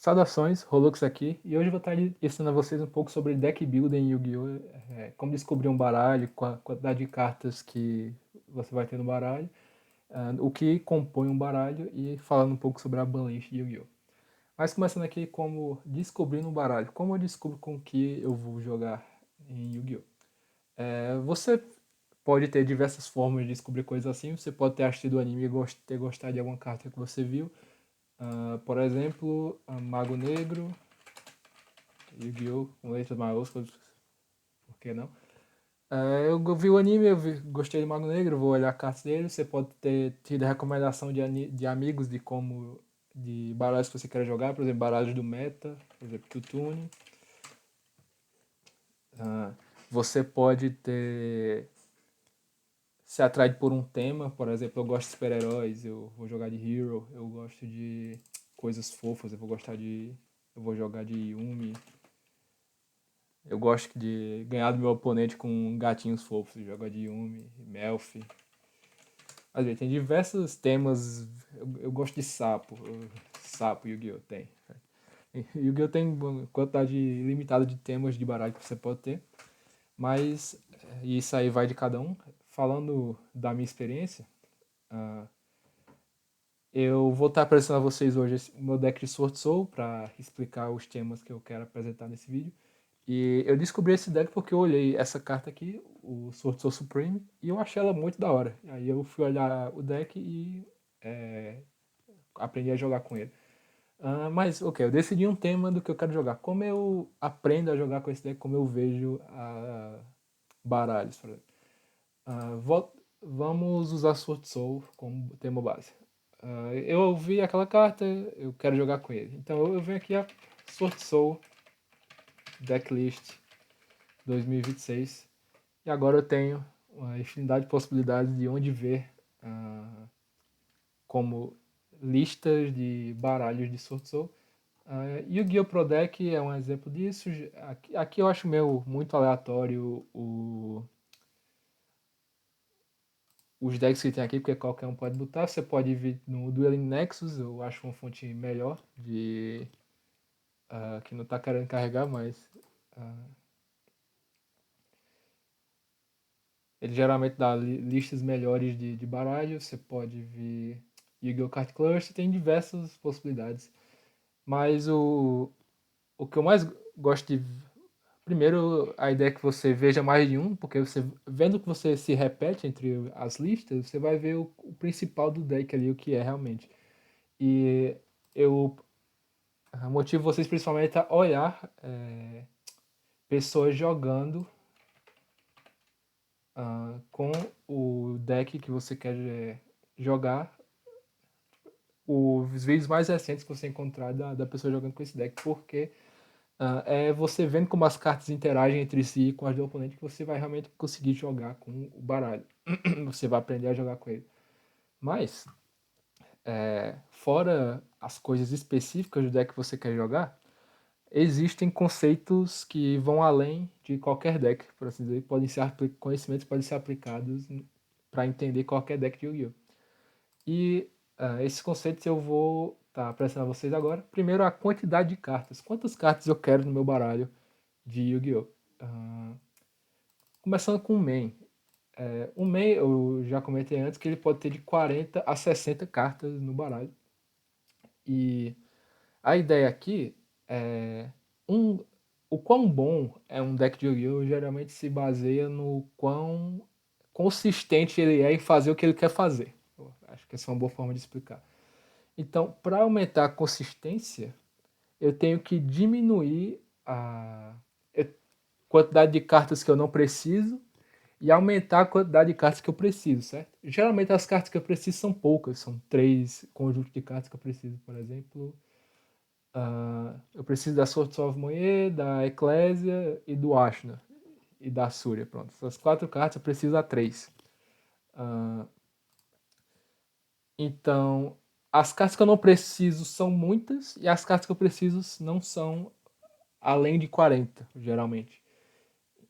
Saudações, Rolux aqui, e hoje eu vou estar ensinando a vocês um pouco sobre deck building em Yu-Gi-Oh! Como descobrir um baralho, a quantidade de cartas que você vai ter no baralho, o que compõe um baralho e falando um pouco sobre a banlist de Yu-Gi-Oh! Mas começando aqui como descobrindo um baralho, como eu descubro com que eu vou jogar em Yu-Gi-Oh! Você pode ter diversas formas de descobrir coisas assim, você pode ter assistido o anime e ter gostado de alguma carta que você viu, por exemplo, Mago Negro, Yu-Gi-Oh! Com letras maiúsculas, por que não? Eu vi o anime, gostei do Mago Negro, vou olhar a cartas dele. Você pode ter tido a recomendação de amigos de baralhos que você quer jogar, por exemplo, baralhos do meta, por exemplo, Tutune. Você pode ter se atraído por um tema, por exemplo, eu gosto de super-heróis, eu vou jogar de Hero, eu gosto de coisas fofas, eu vou jogar de Yumi. Eu gosto de ganhar do meu oponente com gatinhos fofos, jogar de Yumi, Melfi. Às vezes tem diversos temas. Eu gosto de sapo. Sapo, Yu-Gi-Oh! Tem. Yu-Gi-Oh! Tem uma quantidade limitada de temas de baralho que você pode ter. Mas isso aí vai de cada um. Falando da minha experiência, eu vou estar apresentando a vocês hoje o meu deck de Sword Soul para explicar os temas que eu quero apresentar nesse vídeo. E eu descobri esse deck porque eu olhei essa carta aqui, o Sword Soul Supreme, e eu achei ela muito da hora. Aí eu fui olhar o deck e aprendi a jogar com ele. Mas, ok, eu decidi um tema do que eu quero jogar. Como eu aprendo a jogar com esse deck, como eu vejo baralhos, por exemplo. Vamos usar Sword Soul como tema base. Eu vi aquela carta, eu quero jogar com ele. Então eu venho aqui a Sword Soul Decklist 2026. E agora eu tenho uma infinidade de possibilidades de onde ver como listas de baralhos de Sword Soul. Yu-Gi-Oh! Pro Deck é um exemplo disso. Aqui eu acho meu muito aleatório os decks que tem aqui, porque qualquer um pode botar. Você pode vir no Dueling Nexus, eu acho uma fonte melhor, que não está querendo carregar, mas ele geralmente dá listas melhores de baralho. Você pode vir Yu-Gi-Oh! Card Cluster, tem diversas possibilidades. Mas o que eu mais gosto de. Primeiro, a ideia é que você veja mais de um, porque você vendo que você se repete entre as listas, você vai ver o principal do deck ali, o que é realmente. E eu motivo vocês principalmente a olhar pessoas jogando com o deck que você quer jogar, os vídeos mais recentes que você encontrar da pessoa jogando com esse deck, porque é você vendo como as cartas interagem entre si com as do oponente que você vai realmente conseguir jogar com o baralho. Você vai aprender a jogar com ele. Mas, fora as coisas específicas do deck que você quer jogar, existem conceitos que vão além de qualquer deck, por assim dizer, conhecimentos podem ser aplicados para entender qualquer deck de Yu-Gi-Oh! E esses conceitos eu vou estar apresentando a vocês agora. Primeiro, a quantidade de cartas. Quantas cartas eu quero no meu baralho de Yu-Gi-Oh! Começando com o main. O main, eu já comentei antes que ele pode ter de 40 a 60 cartas no baralho. E a ideia aqui é o quão bom é um deck de Yu-Gi-Oh! Geralmente se baseia no quão consistente ele é em fazer o que ele quer fazer. Eu acho que essa é uma boa forma de explicar. Então, para aumentar a consistência, eu tenho que diminuir a quantidade de cartas que eu não preciso e aumentar a quantidade de cartas que eu preciso, certo? Geralmente as cartas que eu preciso são poucas, são 3 conjuntos de cartas que eu preciso, por exemplo. Eu preciso da Sword of Moye, da Eclésia e do Ashna. E da Surya, pronto. Essas 4 cartas eu preciso a 3. Então, as cartas que eu não preciso são muitas e as cartas que eu preciso não são além de 40, geralmente.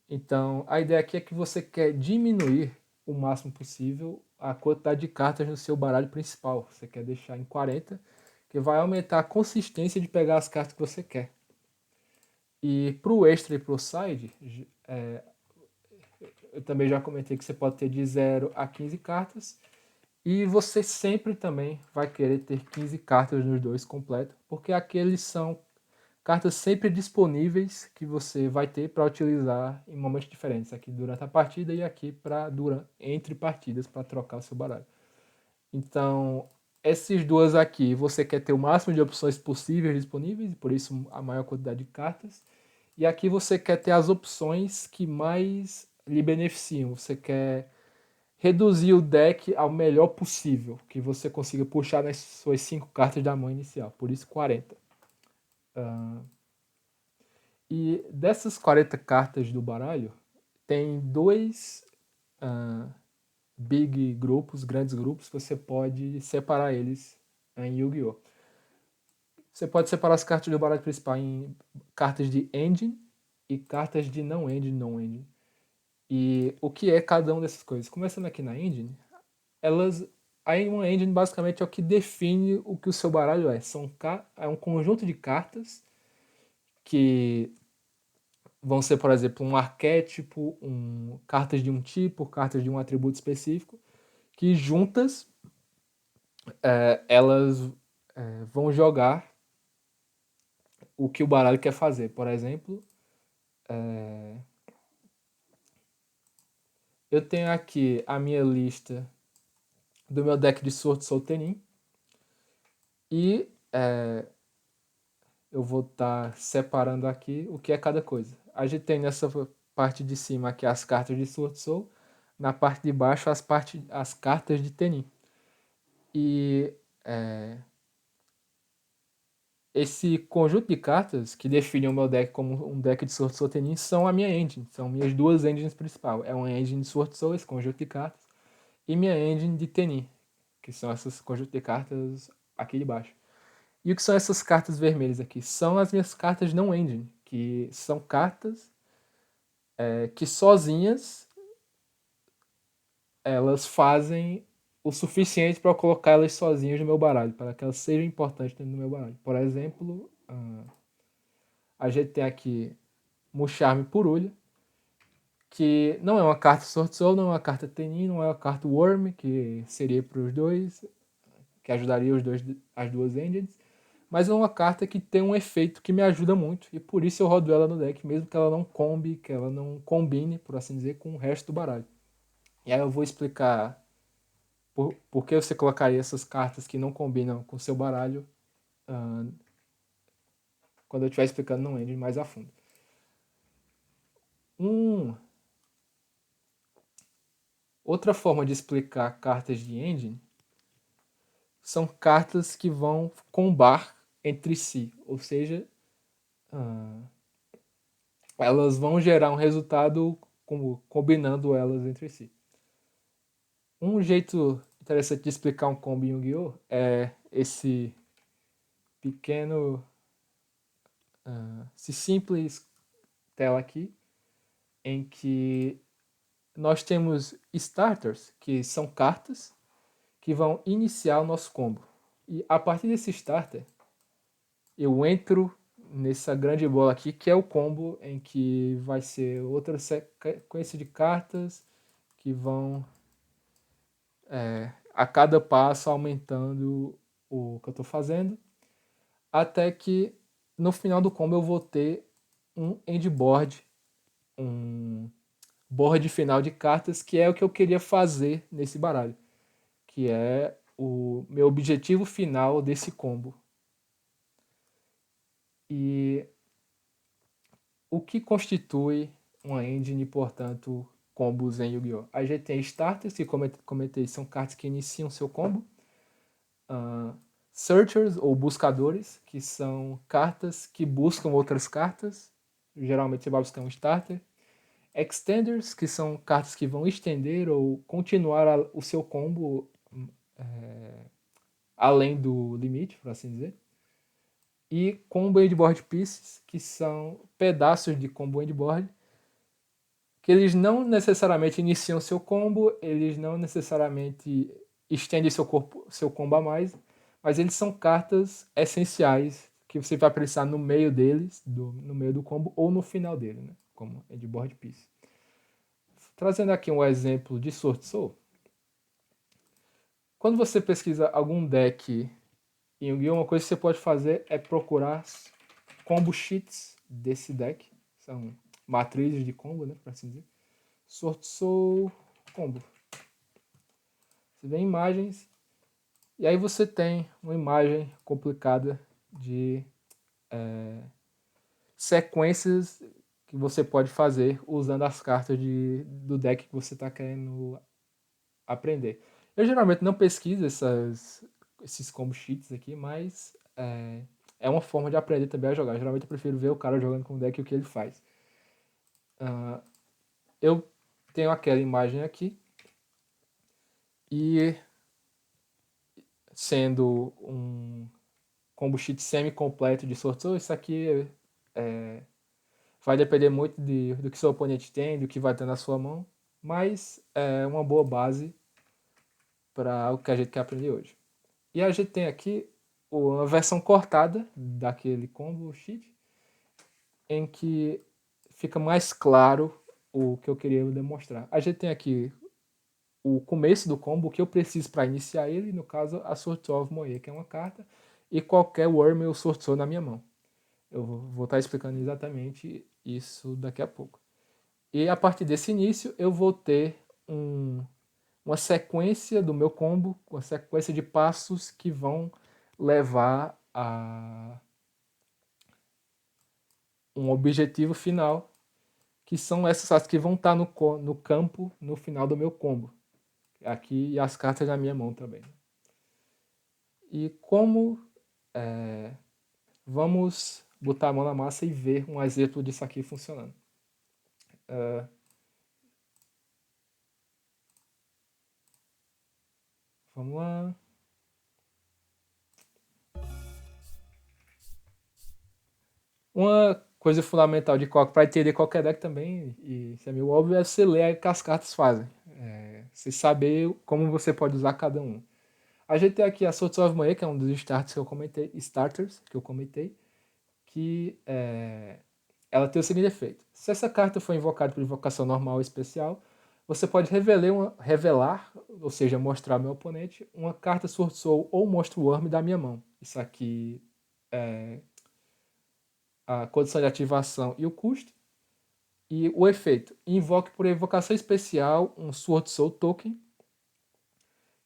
Então, a ideia aqui é que você quer diminuir o máximo possível a quantidade de cartas no seu baralho principal. Você quer deixar em 40 que vai aumentar a consistência de pegar as cartas que você quer. E para o extra e para o side, eu também já comentei que você pode ter de 0 a 15 cartas. E você sempre também vai querer ter 15 cartas nos dois completos, porque aqueles são cartas sempre disponíveis que você vai ter para utilizar em momentos diferentes, aqui durante a partida e aqui para entre partidas para trocar o seu baralho. Então, esses duas aqui, você quer ter o máximo de opções possíveis disponíveis, por isso a maior quantidade de cartas. E aqui você quer ter as opções que mais lhe beneficiam. Você quer reduzir o deck ao melhor possível, que você consiga puxar nas suas 5 cartas da mão inicial, por isso 40. E dessas 40 cartas do baralho, tem dois big grupos, grandes grupos, você pode separar eles em Yu-Gi-Oh! Você pode separar as cartas do baralho principal em cartas de engine e cartas de não engine. E o que é cada uma dessas coisas? Começando aqui na engine, aí uma engine basicamente é o que define o que o seu baralho é. É um conjunto de cartas que vão ser, por exemplo, um arquétipo, cartas de um tipo, cartas de um atributo específico, que juntas elas vão jogar o que o baralho quer fazer. Por exemplo, eu tenho aqui a minha lista do meu deck de Sword Soul Tenin e eu vou estar separando aqui o que é cada coisa. A gente tem nessa parte de cima aqui as cartas de Sword Soul, na parte de baixo as cartas de Tenin. E esse conjunto de cartas que definem o meu deck como um deck de Sword Soul Tenin são a minha engine, são minhas duas engines principais. É uma engine de Sword Soul, esse conjunto de cartas, e minha engine de Tenin, que são esses conjuntos de cartas aqui de baixo. E o que são essas cartas vermelhas aqui? São as minhas cartas não engine, que são cartas que sozinhas elas fazem o suficiente para eu colocar elas sozinhas no meu baralho, para que elas sejam importantes dentro do meu baralho. Por exemplo, a gente tem aqui Mucharme Purulha, que não é uma carta Sword Soul, não é uma carta Tenin, não é uma carta Worm, que seria para os dois, que ajudaria as duas engines, mas é uma carta que tem um efeito que me ajuda muito, e por isso eu rodo ela no deck, mesmo que ela não que ela não combine, por assim dizer, com o resto do baralho. E aí eu vou explicar por que você colocaria essas cartas que não combinam com o seu baralho quando eu estiver explicando no engine mais a fundo. Outra forma de explicar cartas de engine são cartas que vão combar entre si, ou seja, elas vão gerar um resultado combinando elas entre si. Um jeito interessante de explicar um combo em Yu-Gi-Oh! É esse pequeno, esse simples tela aqui, em que nós temos starters, que são cartas que vão iniciar o nosso combo. E a partir desse starter, eu entro nessa grande bola aqui, que é o combo, em que vai ser outra sequência de cartas que vão a cada passo aumentando o que eu estou fazendo, até que no final do combo eu vou ter um endboard, um board final de cartas, que é o que eu queria fazer nesse baralho, que é o meu objetivo final desse combo. E o que constitui uma engine, portanto, combos em Yu-Gi-Oh! A gente tem starters, que como eu comentei, são cartas que iniciam seu combo. Searchers, ou buscadores, que são cartas que buscam outras cartas. Geralmente você vai buscar um starter. Extenders, que são cartas que vão estender ou continuar o seu combo além do limite, por assim dizer. E combo endboard pieces, que são pedaços de combo endboard, que eles não necessariamente iniciam seu combo, eles não necessariamente estendem seu combo a mais, mas eles são cartas essenciais que você vai precisar no meio deles, no meio do combo ou no final dele, né? Como Endboard Piece. Trazendo aqui um exemplo de Sword Soul. Quando você pesquisa algum deck em Yu-Gi-Oh!, uma coisa que você pode fazer é procurar combo sheets desse deck. São matrizes de combo, né, para assim dizer. Sword Soul combo. Você vê imagens e aí você tem uma imagem complicada de sequências que você pode fazer usando as cartas do deck que você está querendo aprender. Eu geralmente não pesquiso esses combo sheets aqui, mas é uma forma de aprender também a jogar. Geralmente eu prefiro ver o cara jogando com o deck e o que ele faz. Eu tenho aquela imagem aqui e sendo um combo sheet semi-completo de Sword Soul, isso aqui vai depender muito do que seu oponente tem, do que vai ter na sua mão, mas é uma boa base para o que a gente quer aprender hoje. E a gente tem aqui a versão cortada daquele combo sheet, em que fica mais claro o que eu queria demonstrar. A gente tem aqui o começo do combo, o que eu preciso para iniciar ele, no caso a Sword Soul of Moe, que é uma carta, e qualquer Worm ou Sword Soul na minha mão. Eu vou estar explicando exatamente isso daqui a pouco. E a partir desse início eu vou ter uma sequência do meu combo, uma sequência de passos que vão levar a um objetivo final, que são essas cartas que vão estar no campo no final do meu combo. Aqui e as cartas na minha mão também. E como vamos botar a mão na massa e ver um exemplo disso aqui funcionando. Vamos lá. Uma coisa fundamental de para entender qualquer deck também, e isso é meio óbvio, é você ler o que as cartas fazem. Você saber como você pode usar cada um. A gente tem aqui a Swords of Moe, que é um dos starters que eu comentei, que ela tem o seguinte efeito. Se essa carta for invocada por invocação normal ou especial, você pode revelar, ou seja, mostrar ao meu oponente, uma carta Sword Soul ou Monstro Worm da minha mão. Isso aqui é a condição de ativação e o custo. E o efeito. Invoque por invocação especial um Sword Soul Token,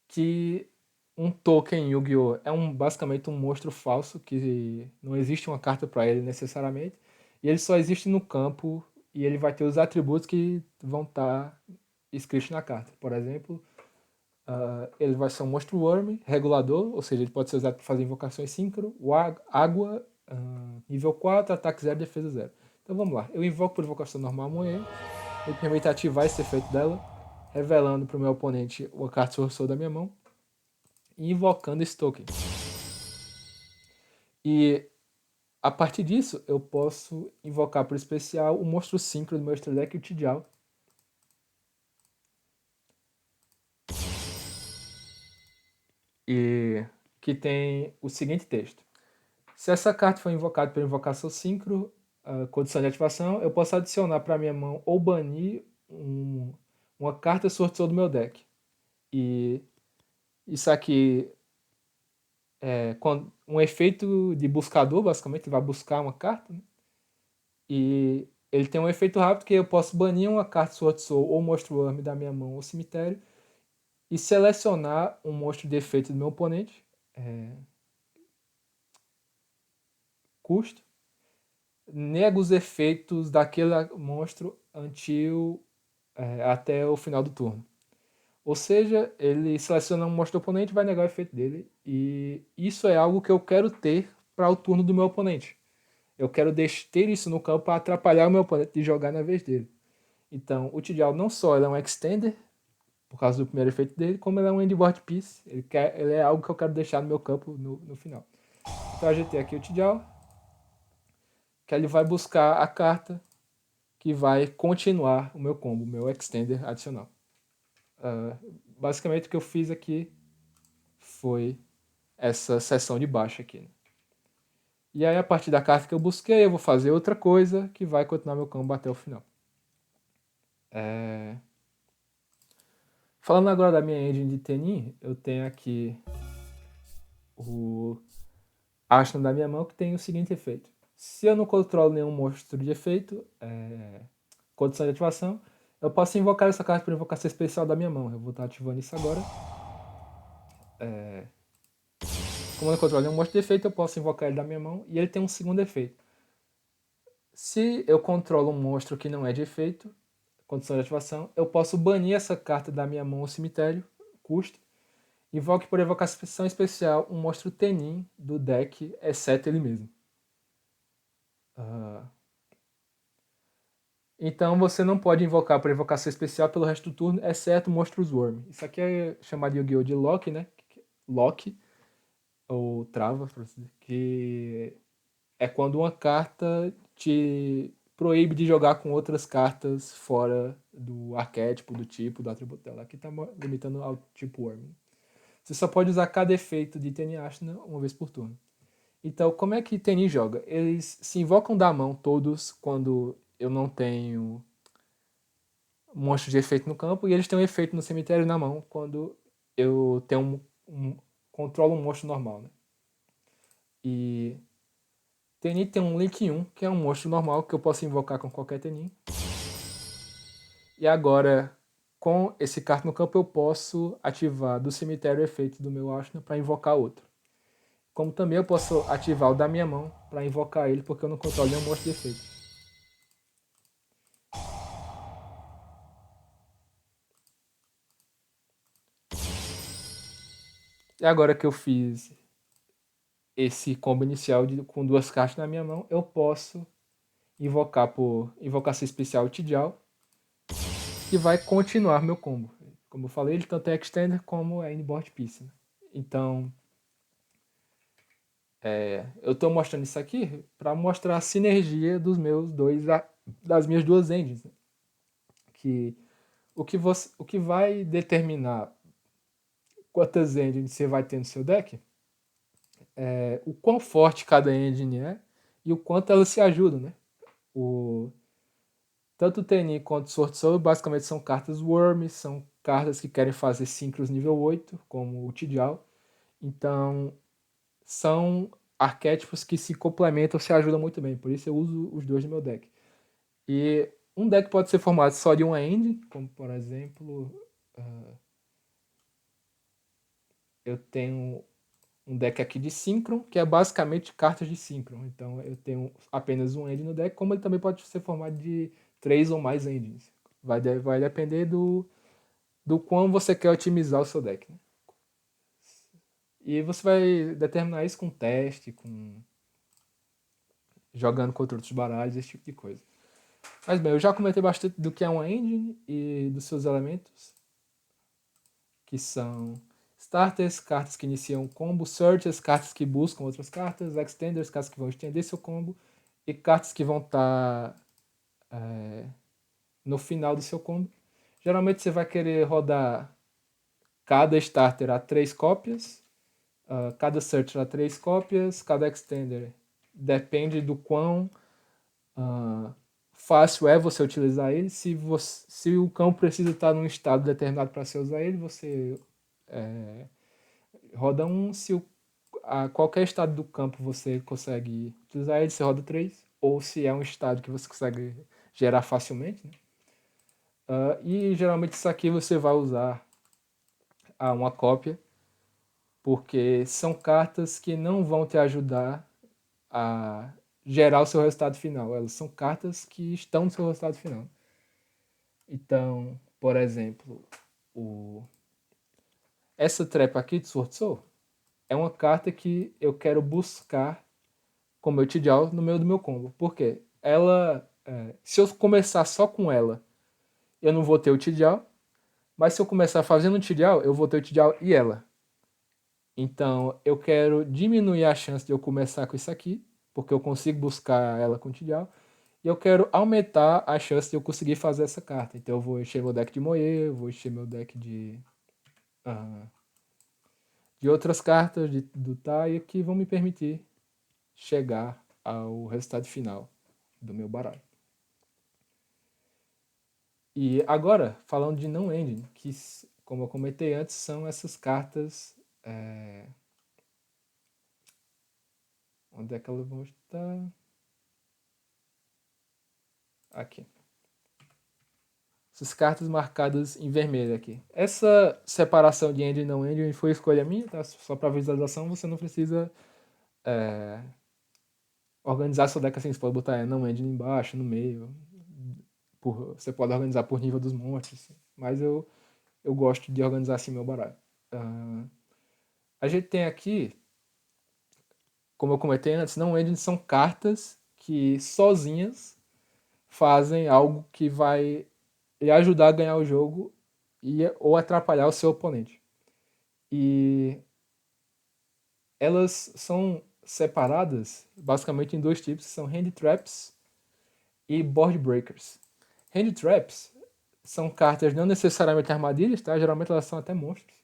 que um token Yu-Gi-Oh! É basicamente um monstro falso, que não existe uma carta para ele necessariamente, e ele só existe no campo, e ele vai ter os atributos que vão estar escritos na carta. Por exemplo, ele vai ser um monstro worm, regulador, ou seja, ele pode ser usado para fazer invocações síncro, água, nível 4, ataque 0, defesa 0. Então vamos lá, eu invoco por invocação normal amanhã, ele permite ativar esse efeito dela, revelando para o meu oponente uma carta Sorcerer da minha mão, e invocando esse token. E a partir disso, eu posso invocar por especial o monstro síncro do meu extra deck, o Tidial. E que tem o seguinte texto. Se essa carta for invocada pela invocação síncro, condição de ativação, eu posso adicionar para minha mão ou banir uma carta sorteio do meu deck. E isso aqui é um efeito de buscador, basicamente, vai buscar uma carta, né? E ele tem um efeito rápido que eu posso banir uma carta Sword Soul ou Monstro Worm da minha mão ou cemitério e selecionar um monstro de efeito do meu oponente, custo, nega os efeitos daquele monstro até o final do turno. Ou seja, ele seleciona um monstro do oponente e vai negar o efeito dele. E isso é algo que eu quero ter para o turno do meu oponente. Eu quero ter isso no campo para atrapalhar o meu oponente de jogar na vez dele. Então, o Tidial não só é um extender, por causa do primeiro efeito dele, como ele é um endboard piece. Ele é algo que eu quero deixar no meu campo no final. Então a gente tem aqui o Tidial, que ele vai buscar a carta que vai continuar o meu combo, o meu extender adicional. Basicamente o que eu fiz aqui foi essa seção de baixo aqui. Né? E aí, a partir da carta que eu busquei, eu vou fazer outra coisa que vai continuar meu combo até o final. Falando agora da minha engine de Tenin, eu tenho aqui o Ashna da minha mão, que tem o seguinte efeito. Se eu não controlo nenhum monstro de efeito, condição de ativação, eu posso invocar essa carta por invocação especial da minha mão. Eu vou estar ativando isso agora. Como eu não controlo nenhum monstro de efeito, eu posso invocar ele da minha mão. E ele tem um segundo efeito. Se eu controlo um monstro que não é de efeito, condição de ativação, eu posso banir essa carta da minha mão ao cemitério, custo. Invoque por evocação especial um monstro Tenin do deck, exceto ele mesmo. Então você não pode invocar por evocação especial pelo resto do turno, exceto monstros Worm. Isso aqui é chamado Yu-Gi-Oh! De Lock, né? Lock, ou trava, que é quando uma carta te proíbe de jogar com outras cartas fora do arquétipo, do tipo, do atributo dela. Aqui está limitando ao tipo Worm. Você só pode usar cada efeito de Tenin Ashna uma vez por turno. Então, como é que Tenin joga? Eles se invocam da mão todos quando eu não tenho monstro de efeito no campo, e eles têm um efeito no cemitério na mão quando eu tenho controlo um monstro normal. Né? E Tenin tem um Link 1, que é um monstro normal que eu posso invocar com qualquer Tenin. E agora, com esse carta no campo, eu posso ativar do cemitério o efeito do meu Ashna para invocar outro. Como também eu posso ativar o da minha mão para invocar ele, porque eu não controlo nenhum monstro de efeito. E agora que eu fiz esse combo inicial com duas cartas na minha mão, eu posso invocar por invocação especial Tidjal, que vai continuar meu combo. Como eu falei, ele tanto é Extender como é Inboard Piece. Né? Então, eu estou mostrando isso aqui para mostrar a sinergia dos meus das minhas duas engines. Né? Que o que vai determinar quantas engines você vai ter no seu deck é o quão forte cada engine é e o quanto elas se ajudam. Né? Tanto o Tenin quanto o Sword Soul basicamente são cartas Worm, são cartas que querem fazer Synchros nível 8, como o Tidjal. Então, são arquétipos que se complementam, se ajudam muito bem. Por isso eu uso os dois no meu deck. E um deck pode ser formado só de uma engine, como por exemplo, eu tenho um deck aqui de Synchron, que é basicamente cartas de Synchron. Então eu tenho apenas um engine no deck, como ele também pode ser formado de 3 ou mais engines. Vai depender do quão você quer otimizar o seu deck. Né? E você vai determinar isso com teste, com jogando contra outros baralhos, esse tipo de coisa. Mas bem, eu já comentei bastante do que é uma engine e dos seus elementos, que são starters, cartas que iniciam combo, searchers, cartas que buscam outras cartas, extenders, cartas que vão estender seu combo, e cartas que vão estar no final do seu combo. Geralmente você vai querer rodar cada starter a 3 cópias, cada searcher a 3 cópias, cada extender depende do quão fácil é você utilizar ele. Se o campo precisa estar num estado determinado para você usar ele, você roda um. Se qualquer estado do campo você consegue utilizar ele, você roda 3. Ou se é um estado que você consegue gerar facilmente. Né? E geralmente isso aqui você vai usar uma cópia, porque são cartas que não vão te ajudar a gerar o seu resultado final. Elas são cartas que estão no seu resultado final. Então, por exemplo, essa trepa aqui de Sword Soul é uma carta que eu quero buscar com meu Tidjal no meio do meu combo. Por quê? Se eu começar só com ela, eu não vou ter o Tidjal, mas se eu começar fazendo o Tidjal, eu vou ter o Tidjal e ela. Então, eu quero diminuir a chance de eu começar com isso aqui, porque eu consigo buscar ela com o Tidjal, e eu quero aumentar a chance de eu conseguir fazer essa carta. Então, eu vou encher meu deck de Moe, vou encher meu deck de de outras cartas do Taia que vão me permitir chegar ao resultado final do meu baralho. E agora, falando de não ending, que, como eu comentei antes, são essas cartas. Onde é que elas vão estar? Aqui. Essas cartas marcadas em vermelho aqui. Essa separação de ending e não ending foi escolha minha, tá? Só para visualização, você não precisa organizar seu deck assim. Você pode botar não ending embaixo, no meio. Você pode organizar por nível dos monstros. Mas eu gosto de organizar assim meu baralho. A gente tem aqui, como eu comentei antes, não ending são cartas que sozinhas fazem algo que vai lhe ajudar a ganhar o jogo ou atrapalhar o seu oponente. E elas são separadas basicamente em dois tipos, que são hand traps e board breakers. Hand traps são cartas não necessariamente armadilhas, tá? Geralmente elas são até monstros,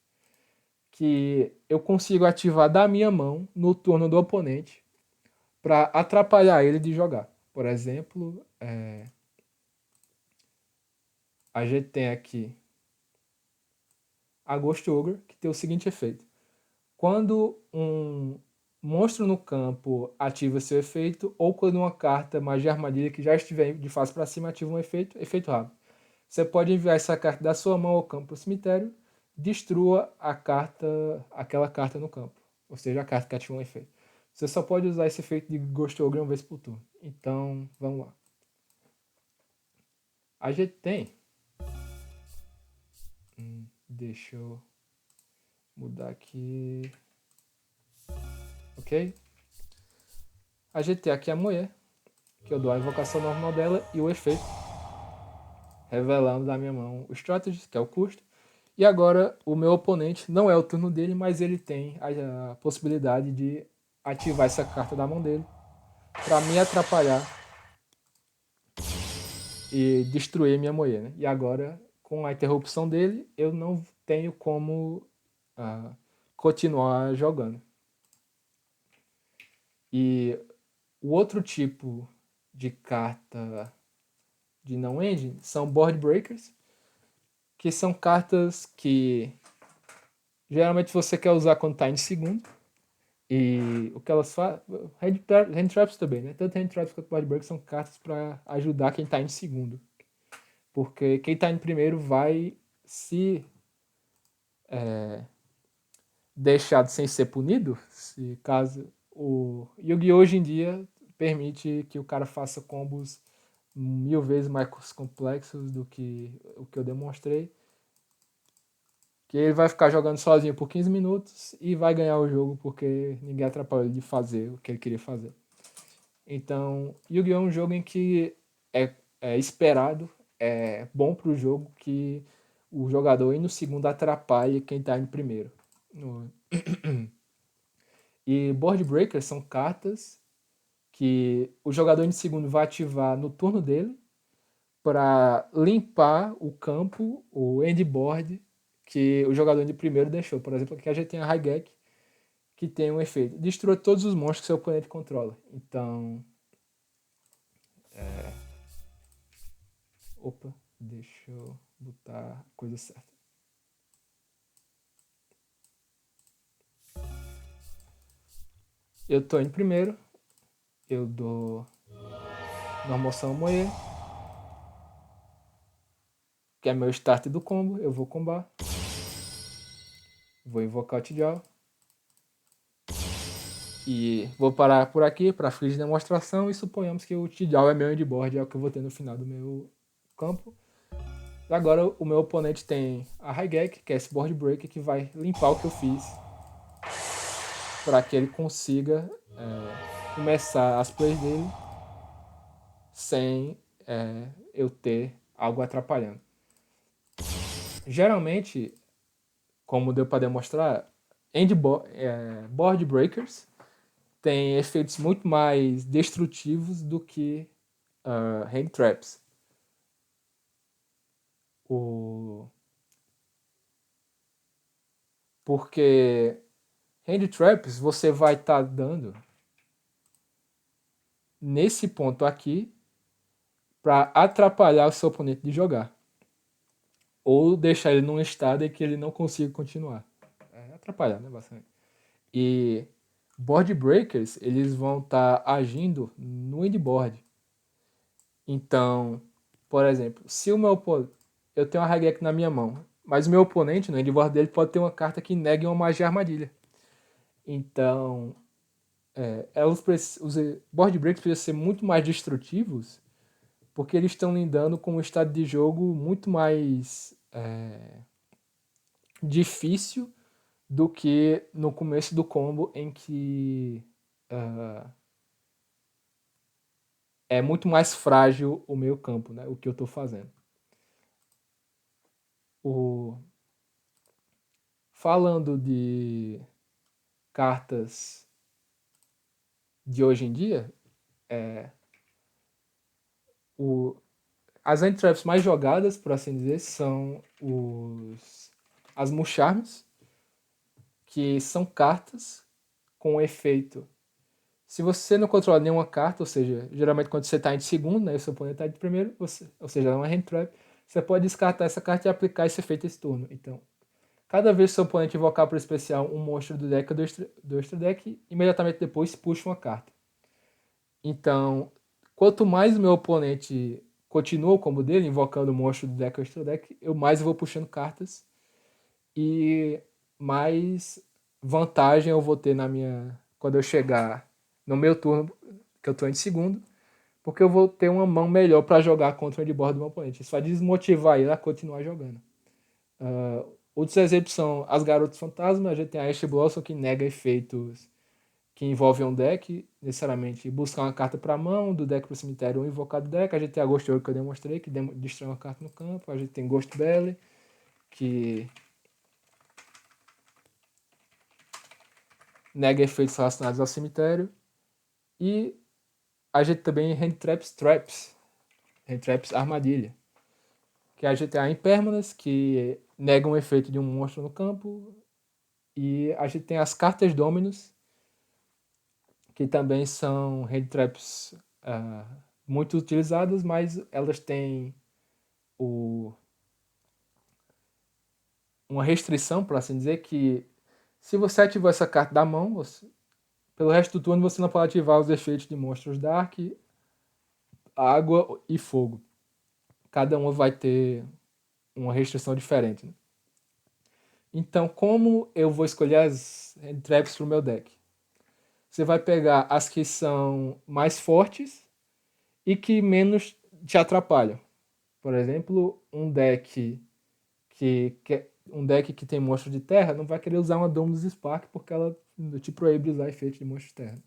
que eu consigo ativar da minha mão no turno do oponente para atrapalhar ele de jogar. Por exemplo, a gente tem aqui a Ghost Ogre, que tem o seguinte efeito. Quando um monstro no campo ativa seu efeito, ou quando uma carta magia armadilha que já estiver de face para cima ativa um efeito rápido. Você pode enviar essa carta da sua mão ao campo para o cemitério, destrua aquela carta no campo, ou seja, a carta que ativa um efeito. Você só pode usar esse efeito de Ghost Ogre uma vez por turno. Então, vamos lá. A gente tem... deixa eu mudar aqui. Ok? A gente tem aqui a mulher, que eu dou a invocação normal dela e o efeito, revelando da minha mão o strategy, que é o custo. E agora o meu oponente, não é o turno dele, mas ele tem a possibilidade de ativar essa carta da mão dele para me atrapalhar e destruir minha moeda. Né? E agora, com a interrupção dele, eu não tenho como continuar jogando. E o outro tipo de carta de não ending são board breakers, que são cartas que geralmente você quer usar quando está em segundo. E o que elas fazem. Hand traps também, né? Tanto hand traps quanto board breakers são cartas para ajudar quem está em segundo. Porque quem está em primeiro vai se deixado sem ser punido, se caso o Yu-Gi-Oh! Hoje em dia permite que o cara faça combos 1000 vezes mais complexos do que o que eu demonstrei, que ele vai ficar jogando sozinho por 15 minutos e vai ganhar o jogo porque ninguém atrapalhou ele de fazer o que ele queria fazer. Então, Yu-Gi-Oh! É um jogo em que é esperado, é bom pro jogo que o jogador indo no segundo atrapalhe quem tá indo primeiro. E Board Breakers são cartas que o jogador indo segundo vai ativar no turno dele para limpar o campo, o endboard, que o jogador de primeiro deixou. Por exemplo, aqui a gente tem a Raigeki, que tem um efeito. Destrua todos os monstros que seu oponente controla. Então... Opa, deixa eu botar a coisa certa. Eu tô indo primeiro. Eu dou Normoção Moe, que é meu start do combo. Eu vou combar. Vou invocar o Tidjal. E vou parar por aqui para fins de demonstração. E suponhamos que o Tidjal é meu endboard, é o que eu vou ter no final do meu campo. E agora o meu oponente tem a Raigeki, que é esse board breaker, que vai limpar o que eu fiz para que ele consiga começar as plays dele sem eu ter algo atrapalhando. Geralmente, como deu para demonstrar, board breakers têm efeitos muito mais destrutivos do que hand traps. Porque Hand traps você vai estar dando nesse ponto aqui para atrapalhar o seu oponente de jogar. Ou deixar ele num estado em que ele não consiga continuar. Atrapalhar, né, bastante. E board breakers, eles vão estar agindo no endboard. Então, por exemplo, se o meu eu tenho uma High na minha mão, mas o meu oponente, no endboard dele, pode ter uma carta que negue uma magia armadilha. Então, os board breaks precisam ser muito mais destrutivos, porque eles estão lidando com um estado de jogo muito mais difícil do que no começo do combo, em que é muito mais frágil o meio campo, né? O que eu estou fazendo. Falando de cartas de hoje em dia, as hand-traps mais jogadas, por assim dizer, são as Musharms, que são cartas com efeito. Se você não controla nenhuma carta, ou seja, geralmente quando você está em segundo, né, o seu oponente está de primeiro, ou seja, é uma hand-trap, você pode descartar essa carta e aplicar esse efeito esse turno. Então, cada vez que seu oponente invocar para o especial um monstro do deck ou do extra deck, imediatamente depois puxa uma carta. Então, quanto mais o meu oponente continua o combo dele, invocando o monstro do deck ou extra deck, eu mais vou puxando cartas e mais vantagem eu vou ter quando eu chegar no meu turno, que eu estou em segundo, porque eu vou ter uma mão melhor para jogar contra o endboard do meu oponente. Isso vai desmotivar ele a continuar jogando. Outros exemplos são as Garotas Fantasma. A gente tem a Ash Blossom, que nega efeitos que envolvem um deck, necessariamente buscar uma carta para a mão, do deck para o cemitério ou invocar do deck. A gente tem a Ghost Orc, que eu demonstrei, que destrói uma carta no campo. A gente tem Ghost Belly, que nega efeitos relacionados ao cemitério. E a gente também tem Hand Traps Armadilha, que a gente tem a Impermanence, que nega um efeito de um monstro no campo. E a gente tem as cartas Dominus, que também são hand traps muito utilizadas, mas elas têm uma restrição, por assim dizer, que se você ativou essa carta da mão, pelo resto do turno você não pode ativar os efeitos de monstros Dark, água e fogo. Cada uma vai ter uma restrição diferente. Né? Então, como eu vou escolher as hand traps para o meu deck? Você vai pegar as que são mais fortes e que menos te atrapalham. Por exemplo, um deck que tem monstro de terra não vai querer usar uma Dominus Spark porque ela te proíbe usar efeito de monstro de terra.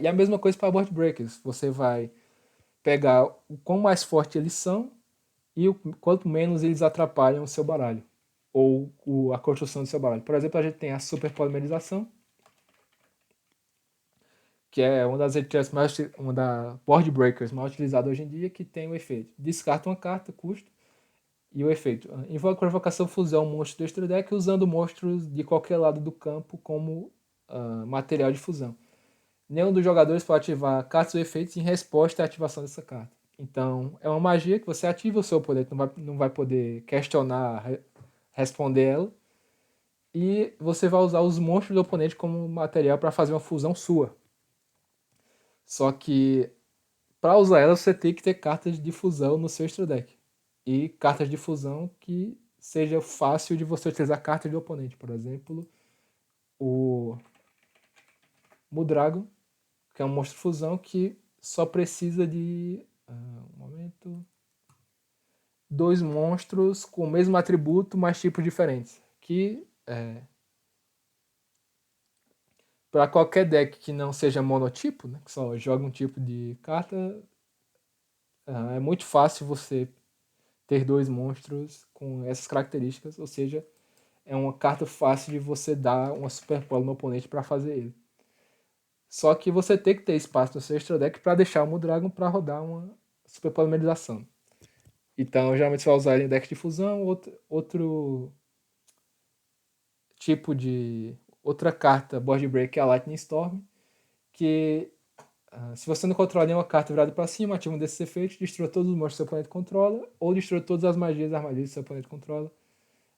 E a mesma coisa para Board Breakers. Você vai pegar o quão mais forte eles são e quanto menos eles atrapalham o seu baralho ou a construção do seu baralho. Por exemplo, a gente tem a Super Polymerização, que é uma da Board Breakers mais utilizada hoje em dia, que tem o efeito: descarta uma carta, custo, e o efeito: invoca provocação fusão monstro do extra deck usando monstros de qualquer lado do campo como material de fusão. Nenhum dos jogadores pode ativar cartas ou efeitos em resposta à ativação dessa carta. Então, é uma magia que você ativa, o seu oponente não vai poder questionar, responder ela. E você vai usar os monstros do oponente como material para fazer uma fusão sua. Só que, para usar ela, você tem que ter cartas de fusão no seu extra deck. E cartas de fusão que seja fácil de você utilizar cartas do oponente. Por exemplo, o Mudragon, que é um monstro fusão que só precisa de dois monstros com o mesmo atributo, mas tipos diferentes. Que para qualquer deck que não seja monotipo, né, que só joga um tipo de carta, é muito fácil você ter dois monstros com essas características, ou seja, é uma carta fácil de você dar uma super polo no oponente para fazer ele. Só que você tem que ter espaço no seu extra deck para deixar o Mudragon para rodar uma super polimerização. Então, geralmente você vai usar ele em deck de fusão. Outro tipo de outra carta board break, que é a Lightning Storm, que se você não controla nenhuma carta virada para cima, ativa um desses efeitos, destrua todos os monstros que seu oponente controla, ou destrua todas as magias e armadilhas que seu oponente controla.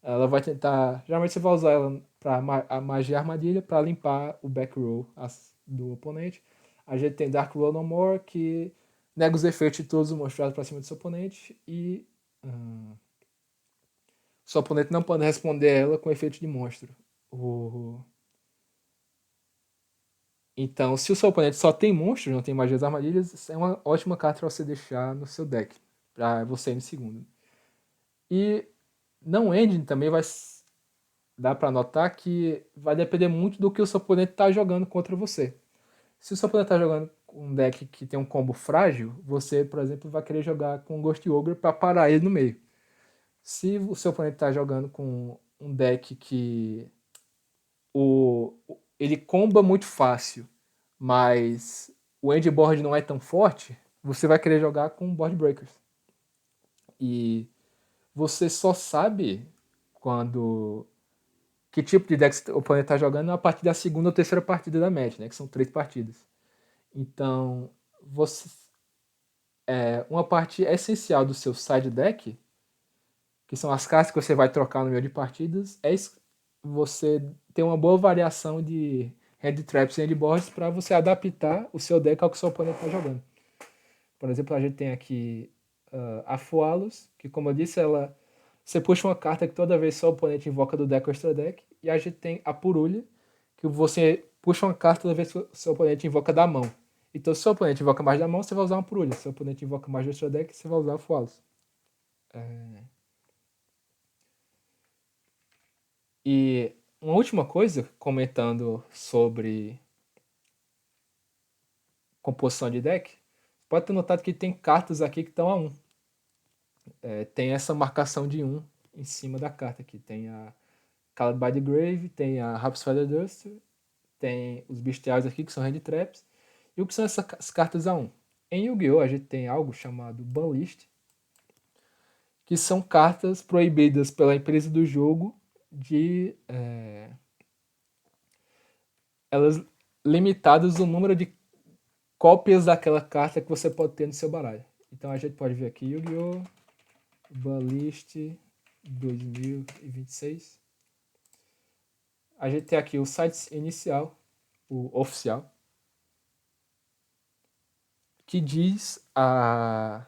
Ela vai tentar. Geralmente você vai usar ela para a magia e armadilha para limpar o back row do oponente. A gente tem Dark Roll No More, que nega os efeitos de todos os monstros para cima do seu oponente e seu oponente não pode responder a ela com efeito de monstro. Então, se o seu oponente só tem monstros, não tem magias armadilhas, é uma ótima carta para você deixar no seu deck, para você ir no segundo. E não ending também vai dar para notar que vai depender muito do que o seu oponente está jogando contra você. Se o seu oponente está jogando um deck que tem um combo frágil, você, por exemplo, vai querer jogar com Ghost Ogre para parar ele no meio. Se o seu oponente está jogando com um deck que ele comba muito fácil, mas o endboard não é tão forte, você vai querer jogar com board breakers. E você só sabe quando que tipo de deck o oponente está jogando a partir da segunda ou terceira partida da match, né? Que são 3 partidas. Então, uma parte essencial do seu side deck, que são as cartas que você vai trocar no meio de partidas, é você ter uma boa variação de hand traps e handboards para você adaptar o seu deck ao que o seu oponente está jogando. Por exemplo, a gente tem aqui a Foalos, que como eu disse, você puxa uma carta que toda vez seu oponente invoca do deck ou extra deck, e a gente tem a Purulha, que você puxa uma carta toda vez que seu oponente invoca da mão. Então, se seu oponente invoca mais da mão, você vai usar uma Purulha. Se seu oponente invoca mais do extra deck, você vai usar a Foalos. E uma última coisa, comentando sobre composição de deck, pode ter notado que tem cartas aqui que estão a 1. Tem essa marcação de 1 em cima da carta aqui. Tem a Called by the Grave, tem a Harp's Feather Duster, tem os bestiários aqui que são Hand Traps. E o que são essas cartas a 1? Em Yu-Gi-Oh! A gente tem algo chamado Ban List, que são cartas proibidas pela empresa do jogo de elas limitadas o número de cópias daquela carta que você pode ter no seu baralho. Então a gente pode ver aqui Yu-Gi-Oh! Banlist 2026. A gente tem aqui o site inicial, o oficial, que diz a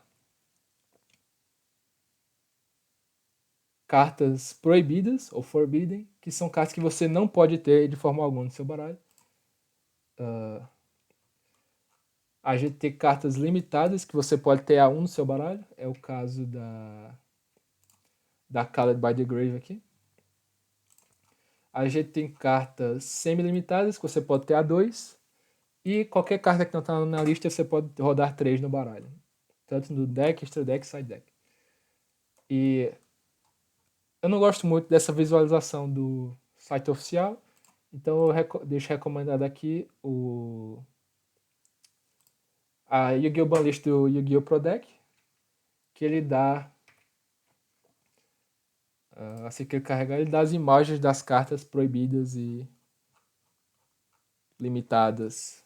cartas proibidas ou forbidden, que são cartas que você não pode ter de forma alguma no seu baralho. A gente tem cartas limitadas que você pode ter a 1 no seu baralho. É o caso da Called by the Grave aqui. A gente tem cartas semi-limitadas que você pode ter a 2. E qualquer carta que não está na lista você pode rodar 3 no baralho. Tanto no deck, extra deck, side deck. E eu não gosto muito dessa visualização do site oficial. Então eu deixo recomendado aqui a Yu-Gi-Oh! Banlist do Yu-Gi-Oh! Pro Deck, que ele dá, assim que ele carregar, ele dá as imagens das cartas proibidas e limitadas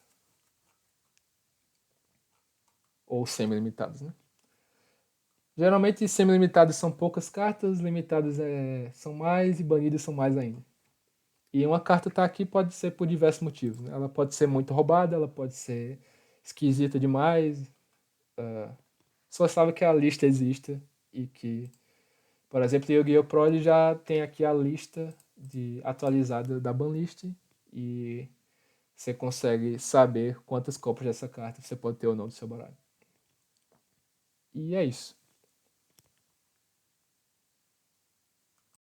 ou semi-limitadas, né? Geralmente semi-limitadas são poucas cartas, limitadas são mais e banidas são mais ainda. E uma carta tá aqui pode ser por diversos motivos, né? Ela pode ser muito roubada, ela pode ser esquisita demais. Só sabe que a lista existe e que, por exemplo, o Yu-Gi-Oh! Pro ele já tem aqui a lista atualizada da banlist e você consegue saber quantas cópias dessa carta você pode ter ou não do seu baralho. E é isso.